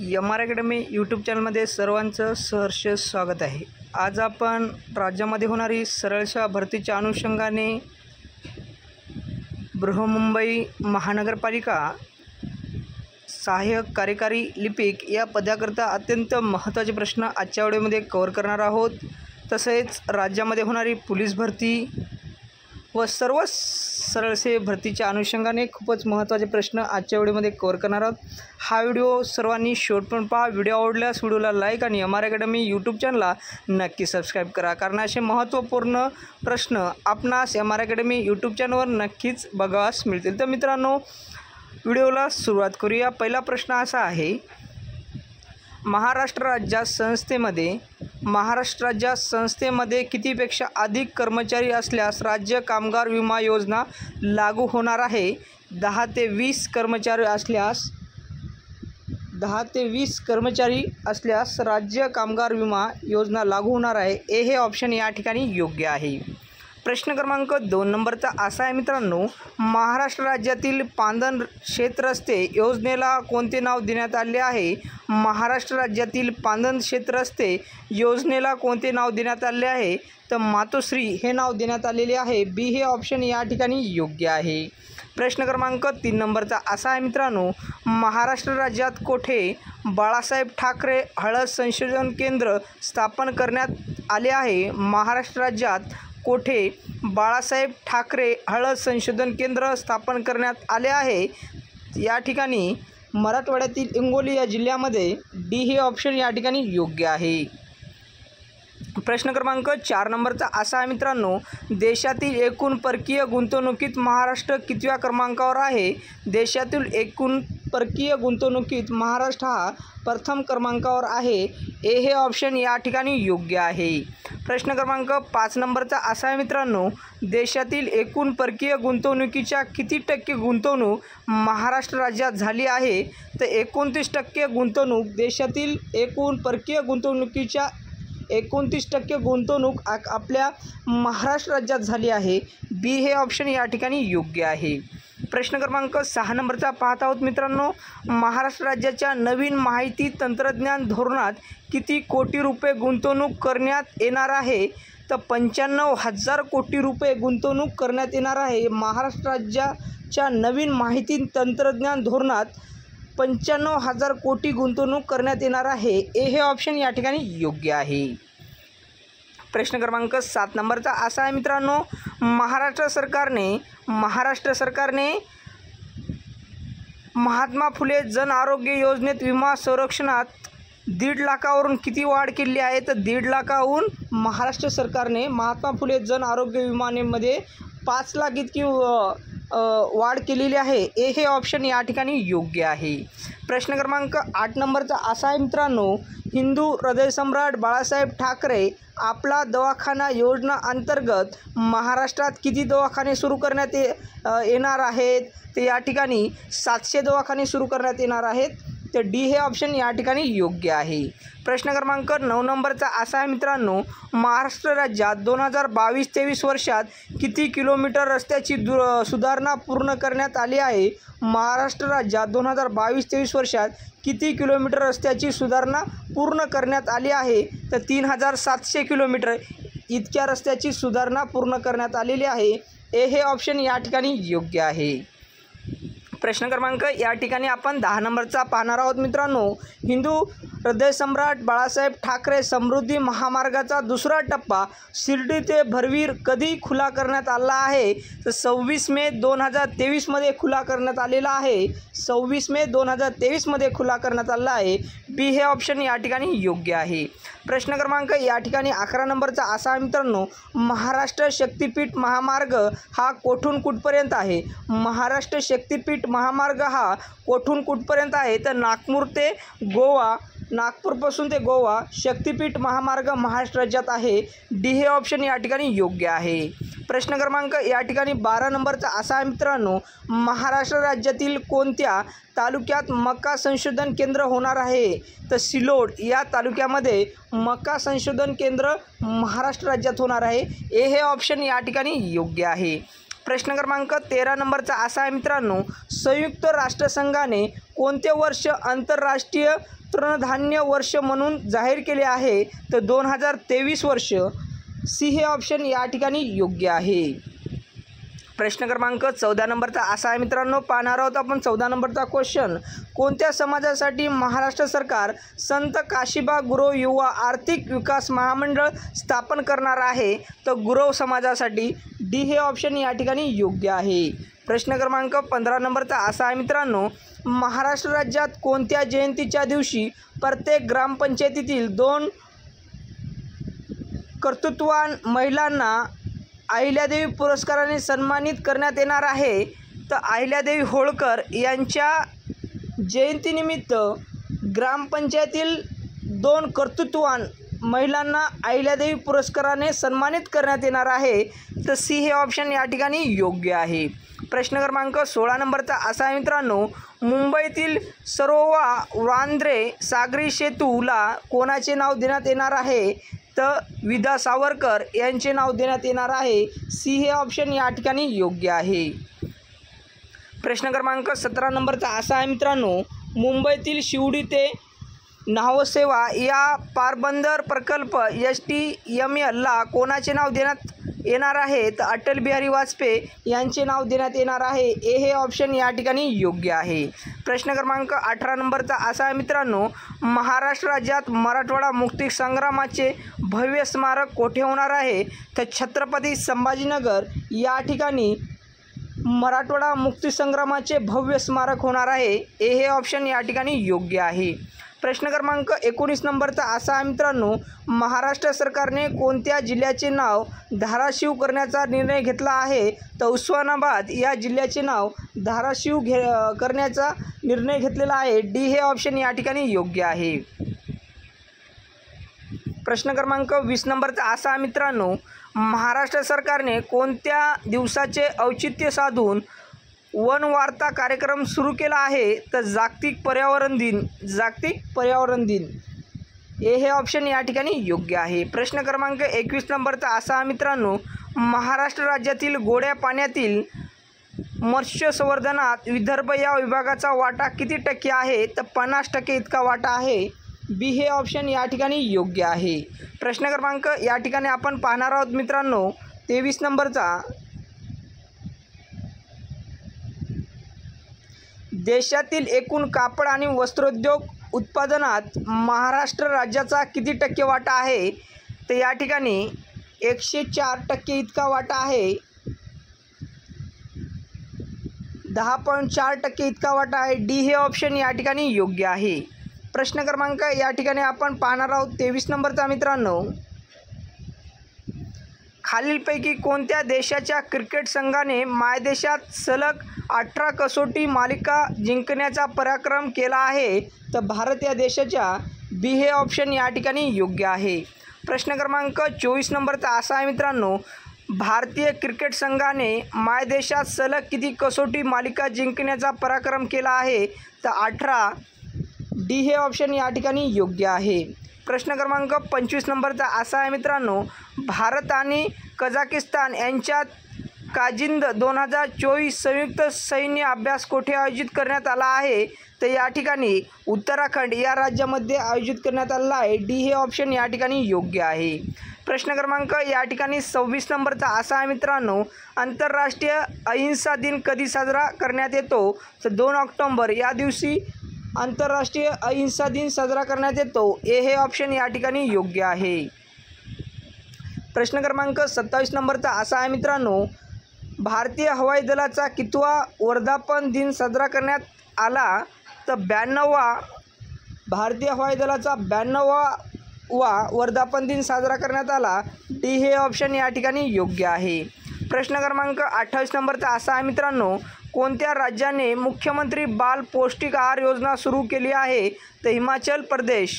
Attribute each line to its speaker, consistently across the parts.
Speaker 1: M R academy YouTube चॅनलमध्ये सर्वांचं सहर्ष स्वागत आहे। आज आपण राज्यामध्ये होणारी सरळशा भरतीच्या अनुषंगाने बृहन्मुंबई महानगरपालिका सहाय्यक कार्यकारी लिपिक या पदाकरता अत्यंत महत्त्वाचे प्रश्न आजच्या व्हिडिओमध्ये कव्हर करणार आहोत। तसेच राज्यामध्ये होणारी पोलीस भरती व सर्व सरळसे भरतीच्या अनुषंगाने खूपच महत्त्वाचे प्रश्न आजच्या व्हिडिओमध्ये कव्हर करणार आहोत। हा व्हिडिओ सर्वांनी शेवटपर्यंत पहा। व्हिडिओ आवडल्यास व्हिडिओला लाईक आणि एम आर अकॅडमी यूट्यूब चॅनलला नक्की सबस्क्राईब करा, कारण असे महत्त्वपूर्ण प्रश्न आपणास एम आर अकॅडमी यूट्यूब चॅनलवर नक्कीच बघावयास मिळतील। तर मित्रांनो, व्हिडिओला सुरुवात करूया। पहिला प्रश्न असा आहे, महाराष्ट्र राज्य संस्थेमध्ये कितीपेक्षा अधिक कर्मचारी असल्यास राज्य कामगार विमा योजना लागू होणार आहे? 10 ते 20 कर्मचारी असल्यास राज्य कामगार विमा योजना लागू होणार आहे। हे ऑप्शन या ठिकाणी योग्य आहे। प्रश्न क्रमांक 2 नंबरचा असा आहे मित्रांनो, महाराष्ट्र राज्यातील पांदन शेतरस्ते योजनेला कोणते नाव देण्यात आले आहे? महाराष्ट्र राज्यातील पांदन शेतरस्ते योजनेला कोणते नाव देण्यात आले आहे? तर मातोश्री हे नाव देण्यात आलेले आहे। बी हे ऑप्शन या ठिकाणी योग्य आहे। प्रश्न क्रमांक 3 नंबरचा असा आहे मित्रांनो, महाराष्ट्र राज्यात कोठे बाळासाहेब ठाकरे हळद संशोधन केंद्र स्थापन करण्यात आले आहे? महाराष्ट्र राज्यात कोठे बाळासाहेब ठाकरे हळद संशोधन केंद्र स्थापन करण्यात आले आहे? या ठिकाणी मराठवाड्यातील हिंगोली या जिल्ह्यामध्ये। डी हे ऑप्शन या ठिकाणी योग्य आहे। प्रश्न क्रमांक 4 नंबरचा असा आहे मित्रांनो, देशातील एकूण परकीय गुंतवणुकीत महाराष्ट्र कितव्या क्रमांकावर आहे? देशातील एकूण परकीय गुंतवणुकीत महाराष्ट्र हा प्रथम क्रमांकावर आहे। हे ऑप्शन या ठिकाणी योग्य आहे। प्रश्न क्रमांक 5 नंबरचा असा आहे मित्रांनो, देशातील एकूण परकीय गुंतवणुकीच्या किती टक्के गुंतवणूक महाराष्ट्र राज्यात झाली आहे? तर 29% गुंतवणूक देशातील एकूण परकीय गुंतवणुकीच्या 29% गुंतवणूक आपल्या महाराष्ट्र राज्यात झाली आहे। बी हे ऑप्शन या ठिकाणी योग्य आहे। प्रश्न क्रमांक 6 नंबरचा पाहत आहोत मित्रांनो, महाराष्ट्र राज्याच्या नवीन माहिती तंत्रज्ञान धोरणात किती कोटी रुपये गुंतवणूक करण्यात येणार आहे? तर 95,000 कोटी रुपये गुंतवणूक करण्यात येणार आहे। महाराष्ट्र राज्याच्या नवीन माहिती तंत्रज्ञान धोरणात 95,000 कोटी गुंतवणूक करण्यात येणार आहे। हे ऑप्शन या ठिकाणी योग्य आहे। प्रश्न क्रमांक 7 नंबरचा असा आहे मित्रांनो, महाराष्ट्र सरकारने महात्मा फुले जन आरोग्य योजनेत विमा संरक्षणात 1.5 लाखावरून किती वाढ केली आहे? तर 1.5 लाखाहून महाराष्ट्र सरकारने महात्मा फुले जन आरोग्य विमामध्ये 5 लाख इतकी वाढ केलेली आहे। हे ऑप्शन या ठिकाणी योग्य आहे। प्रश्न क्रमांक 8 नंबरचा असा आहे मित्रांनो, हिंदू हृदयसम्राट बाळासाहेब ठाकरे आपला दवाखाना योजना अंतर्गत महाराष्ट्रात किती दवाखाने सुरू करण्यात येणार आहेत? तर या ठिकाणी 700 दवाखाने सुरू करण्यात येणार आहेत। तर डी हे ऑप्शन या ठिकाणी योग्य आहे। प्रश्न क्रमांक 9 नंबरचा असा आहे मित्रांनो, महाराष्ट्र राज्यात 2022-23 वर्षात किती किलोमीटर रस्त्याची सुधारणा पूर्ण करण्यात आली आहे? महाराष्ट्र राज्यात 2022-23 वर्षात किती किलोमीटर रस्त्याची सुधारणा पूर्ण करण्यात आली आहे? तर 3700 किलोमीटर इतक्या रस्त्याची सुधारणा पूर्ण करण्यात आलेली आहे। हे ऑप्शन या ठिकाणी योग्य आहे। प्रश्न क्रमांक या ठिकाणी आपण 10 नंबरचा पाहणार आहोत मित्रांनो, हिंदू हृदयसम्राट बाळासाहेब ठाकरे समृद्धी महामार्गाचा दुसरा टप्पा शिर्डी ते भरवीर कधी खुला करण्यात आला आहे? तर 26 मे 2023 मध्ये खुला करण्यात आलेला आहे। 26 मे 2023 मध्ये खुला करण्यात आला आहे। बी हे ऑप्शन या ठिकाणी योग्य आहे। प्रश्न क्रमांक या ठिकाणी 11 नंबरचा असा आहे मित्रांनो, महाराष्ट्र शक्तिपीठ महामार्ग हा कोठून कुठपर्यंत आहे? महाराष्ट्र शक्तिपीठ महामार्ग हा कोठून कुठपर्यंत आहे? तर नागपूरपासून ते गोवा शक्तिपीठ महामार्ग महाराष्ट्र राज्यात आहे। डी हे ऑप्शन या ठिकाणी योग्य आहे। प्रश्न क्रमांक या ठिकाणी 12 नंबरचा असा आहे मित्रांनो, महाराष्ट्र राज्यातील कोणत्या तालुक्यात मका संशोधन केंद्र होणार आहे? तर सिल्लोड या तालुक्यामध्ये मका संशोधन केंद्र महाराष्ट्र राज्यात होणार आहे। हे ऑप्शन या ठिकाणी योग्य आहे। प्रश्न क्रमांक 13 नंबरचा असा आहे मित्रांनो, संयुक्त राष्ट्रसंघाने कोणते वर्ष आंतरराष्ट्रीय तृणधान्य वर्ष म्हणून जाहीर केले आहे? तर 2023 वर्ष. सी हे ऑप्शन या ठिकाणी योग्य आहे. प्रश्न क्रमांक 14 नंबरचा असा आहे मित्रांनो, पाहणार आहोत आपण 14 नंबरचा क्वेश्चन. कोणत्या समाजासाठी महाराष्ट्र सरकार संत काशिबा गुरव युवा आर्थिक विकास महामंडळ स्थापन करणार आहे? तर गुरव समाजासाठी. डी हे ऑप्शन या ठिकाणी योग्य आहे. प्रश्न क्रमांक 15 नंबरचा असा आहे मित्रांनो, महाराष्ट्र राज्यात कोणत्या जयंतीच्या दिवशी प्रत्येक ग्रामपंचायतीतील 2 कर्तृत्ववान महिलांना अहिल्यादेवी पुरस्काराने सन्मानित करण्यात येणार आहे? तर अहिल्यादेवी होळकर यांच्या जयंतीनिमित्त ग्रामपंचायतील 2 कर्तृत्ववान महिलांना अहिल्यादेवी पुरस्काराने सन्मानित करण्यात येणार आहे. तर सी हे ऑप्शन या ठिकाणी योग्य आहे. प्रश्न क्रमांक 16 नंबरचा असा आहे मित्रांनो, मुंबईतील सरोवा वांद्रे सागरी सेतूला कोणाचे नाव देण्यात येणार आहे? तर विदा सावरकर यांचे नाव देण्यात येणार आहे. सी हे ऑप्शन या ठिकाणी योग्य आहे. प्रश्न क्रमांक 17 नंबरचा असा आहे मित्रांनो, मुंबईतील शिवडी ते न्हावसेवा या पारबंदर प्रकल्प STML ला कोणाचे नाव देण्यात येणार आहे? तर अटल बिहारी वाजपेयी यांचे नाव देण्यात येणार आहे. ए हे ऑप्शन या ठिकाणी योग्य आहे. प्रश्न क्रमांक 18 नंबरचा असा आहे मित्रांनो, महाराष्ट्र राज्यात मराठवाडा मुक्ती संग्रामाचे भव्य स्मारक कोठे होणार आहे? तर छत्रपती संभाजीनगर या ठिकाणी मराठवाडा मुक्तीसंग्रामाचे भव्य स्मारक होणार आहे. ए हे ऑप्शन या ठिकाणी योग्य आहे. प्रश्न क्रमांक 19 नंबरचा असा आहे मित्रांनो, महाराष्ट्र सरकारने कोणत्या जिल्ह्याचे नाव धाराशिव करण्याचा निर्णय घेतला आहे? तर उस्मानाबाद या जिल्ह्याचे नाव धाराशिव करण्याचा निर्णय घेतलेला आहे. डी हे ऑप्शन या ठिकाणी योग्य आहे. प्रश्न क्रमांक 20 नंबरचा असा आहे मित्रांनो, महाराष्ट्र सरकारने कोणत्या दिवसाचे औचित्य साधून वन वार्ता कार्यक्रम सुरू केला आहे? तर जागतिक पर्यावरण दिन. जागतिक पर्यावरण दिन. ए हे ऑप्शन या ठिकाणी योग्य आहे. प्रश्न क्रमांक 21 नंबरचा असा आहे मित्रांनो, महाराष्ट्र राज्यातील गोड्या पाण्यातील मत्स्य संवर्धनात विदर्भ या विभागाचा वाटा किती टक्के आहे? तर 50% इतका वाटा आहे. बी हे ऑप्शन या ठिकाणी योग्य आहे. प्रश्न क्रमांक या ठिकाणी आपण पाहणार आहोत मित्रांनो 23 नंबरचा, देशातील एकूण कापड आणि वस्त्रोद्योग उत्पादनात महाराष्ट्र राज्याचा किती टक्के वाटा आहे? तर या ठिकाणी 104% इतका वाटा आहे. 10.4% इतका वाटा आहे. डी हे ऑप्शन या ठिकाणी योग्य आहे. प्रश्न क्रमांक या ठिकाणी आपण पाहणार आहोत 23 नंबरचा मित्रांनो, खालीलपैकी कोणत्या देशाच्या क्रिकेट संघाने मायदेशात सलग 18 कसोटी मालिका जिंकण्याचा पराक्रम केला आहे? तर भारत या देशाच्या. बी हे ऑप्शन या ठिकाणी योग्य आहे. प्रश्न क्रमांक 24 नंबरचा असा आहे मित्रांनो, भारतीय क्रिकेट संघाने मायदेशात सलग किती कसोटी मालिका जिंकण्याचा पराक्रम केला आहे? तर 18. डी हे ऑप्शन या ठिकाणी योग्य आहे. प्रश्न क्रमांक 25 नंबरचा असा आहे मित्रांनो, भारत आणि कझाकिस्तान यांच्यात काजिंद 2024 संयुक्त सैन्य अभ्यास कोठे आयोजित करण्यात आला आहे? तर या ठिकाणी उत्तराखंड या राज्यामध्ये आयोजित करण्यात आला आहे. डी हे ऑप्शन या ठिकाणी योग्य आहे. प्रश्न क्रमांक या ठिकाणी 26 नंबरचा असा आहे मित्रांनो, आंतरराष्ट्रीय अहिंसा दिन कधी साजरा करण्यात येतो? तर 2 ऑक्टोबर या दिवशी आंतरराष्ट्रीय अहिंसा दिन साजरा करण्यात येतो. ए हे ऑप्शन या ठिकाणी योग्य आहे. प्रश्न क्रमांक 27 नंबरचा असा आहे मित्रांनो, भारतीय हवाई दलाचा कितवा वर्धापन दिन साजरा करण्यात आला? तर 92वा. भारतीय हवाई दलाचा 92वा वर्धापन दिन साजरा करण्यात आला. डी हे ऑप्शन या ठिकाणी योग्य आहे. प्रश्न क्रमांक 28 नंबरचा असा आहे मित्रांनो, कोणत्या राज्याने मुख्यमंत्री बाल पौष्टिक आहार योजना सुरू केली आहे? तर हिमाचल प्रदेश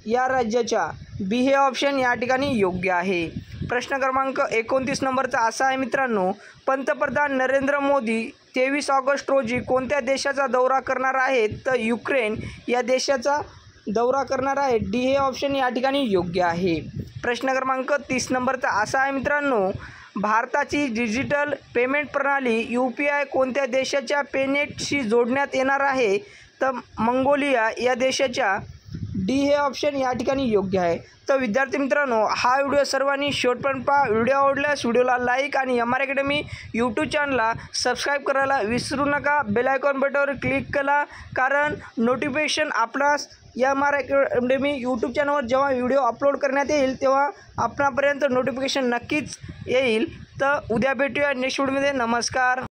Speaker 1: या राज्याच्या. बी हे ऑप्शन या ठिकाणी योग्य आहे. प्रश्न क्रमांक 29 नंबरचा असा आहे मित्रांनो, पंतप्रधान नरेंद्र मोदी 23 ऑगस्ट रोजी कोणत्या देशाचा दौरा करणार आहेत? तर युक्रेन या देशाचा दौरा करणार आहे. डी हे ऑप्शन या ठिकाणी योग्य आहे. प्रश्न क्रमांक 30 नंबरचा असा आहे मित्रांनो, भारताची डिजिटल पेमेंट प्रणाली UPI कोणत्या देशाच्या पेनेटशी जोडण्यात येणार आहे? तर मंगोलिया या देशाच्या डी हे ऑप्शन या ठिकाणी योग्य आहे. तर विद्यार्थी मित्रांनो, हा व्हिडिओ सर्वांनी शेवटपर्यंत पहा. व्हिडिओ आवडल्यास व्हिडिओला लाईक आणि एम आर अकॅडमी यूट्यूब चॅनलला सबस्क्राईब करायला विसरू नका. बेल आयकॉन बटनावर क्लिक करा, कारण नोटिफिकेशन आपणास एम आर अकॅडमी यूट्यूब चॅनलवर जेव्हा व्हिडिओ अपलोड करण्यात येईल तेव्हा आपणापर्यंत नोटिफिकेशन नक्कीच येईल. तर उद्या भेटूया नेक्स्ट व्हिडिओमध्ये. नमस्कार.